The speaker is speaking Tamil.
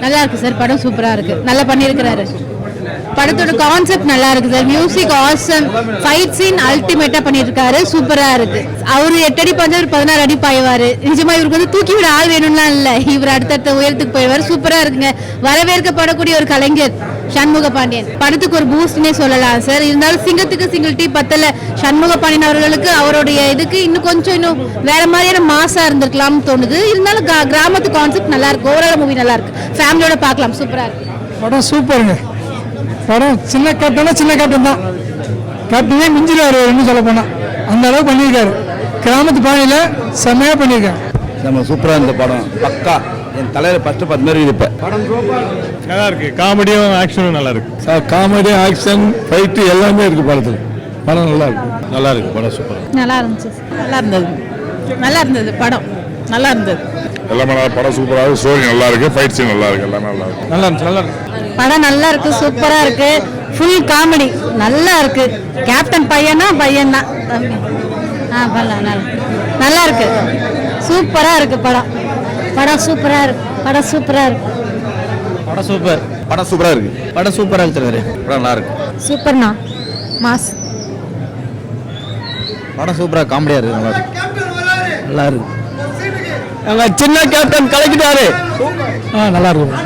நல்லா இருக்கு சார். படம் சூப்பரா இருக்கு. நல்லா பண்ணியிருக்கிறாரு. படத்தோட கான்செப்ட் நல்லா இருக்கு sir. Music awesome, fight scene அல்டிமேட்டா பண்ணிருக்காரு. சூப்பரா இருக்கு. அவரு 8 அடி பாஞ்சா 16 அடி பாய்வாரு. நிஜமா இவருக்கு வந்து தூக்கி விட ஆள் வேணும்லாம் இல்ல. இவர் அடுத்தடுத்த உயரத்துக்கு போயிடுவாரு. சூப்பரா இருக்குங்க. வரவேற்கப்படக்கூடிய ஒரு கலைஞர் சண்முக பாண்டியன். படத்துக்கு ஒரு பூஸ்ட்னே சொல்லலாம் சார். இருந்தாலும் சிங்கத்துக்கு சிங்கிள் டீ பத்தல. சண்முக பாண்டியன் அவர்களுக்கு அவருடைய இதுக்கு இன்னும் வேற மாதிரியான மாசா இருந்திருக்கலாம்னு தோணுது. இருந்தாலும் கிராமத்து கான்செப்ட் நல்லா இருக்கு. ஓவரால் மூவி நல்லா இருக்கு. ஃபேமிலியோட பார்க்கலாம். சூப்பரா இருக்கு. படம் சூப்பருங்க. படம் சின்ன கேப்டன் தான். கேப்டனே மிஞ்சிருவாரு என்ன சொல்ல போனா. அந்த அளவுக்கு பண்ணியிருக்காரு. கிராமத்து பாணியில செம்மையா பண்ணியிருக்காரு. நம்ம சூப்பரா இந்த படம் பக்கா. என் தலையில 10 மாதிரி இருப்பேன். படம் நல்லா இருக்கு. காமெடியும் ஆக்ஷனும் நல்லா இருக்கு சார். காமெடி ஆக்ஷன் ஃபைட்டு எல்லாமே இருக்கு படத்துல. படம் நல்லா இருக்கு. நல்லா இருக்கு. படம் சூப்பர். நல்லா இருந்துச்சு. நல்லா இருந்தது படம். நல்லா இருந்தது. எல்லாமே படம் சூப்பரா இருக்கு. ஸ்டோரி நல்லா இருக்கு. ஃபைட் சீன் நல்லா இருக்கு. எல்லாமே நல்லா இருக்கு. நல்லா இருக்கு. படம் நல்லா இருக்கு. சூப்பரா இருக்கு. ஃபுல் காமெடி நல்லா இருக்கு. கேப்டன் பையன் தான். நல்லா இருக்கு. சூப்பரா இருக்கு படம். சூப்பரா இருக்கு. படம் சூப்பரா இருக்கு. படம் சூப்பரா இருக்கு. படம் நல்லா இருக்கு. சூப்பர்ண்ணா. மாஸ். படம் சூப்பரா காமெடியா இருக்கு. நல்லா இருக்கு. சின்ன கேப்டன் கலக்கிட்டாரு. நல்லா இருக்கு.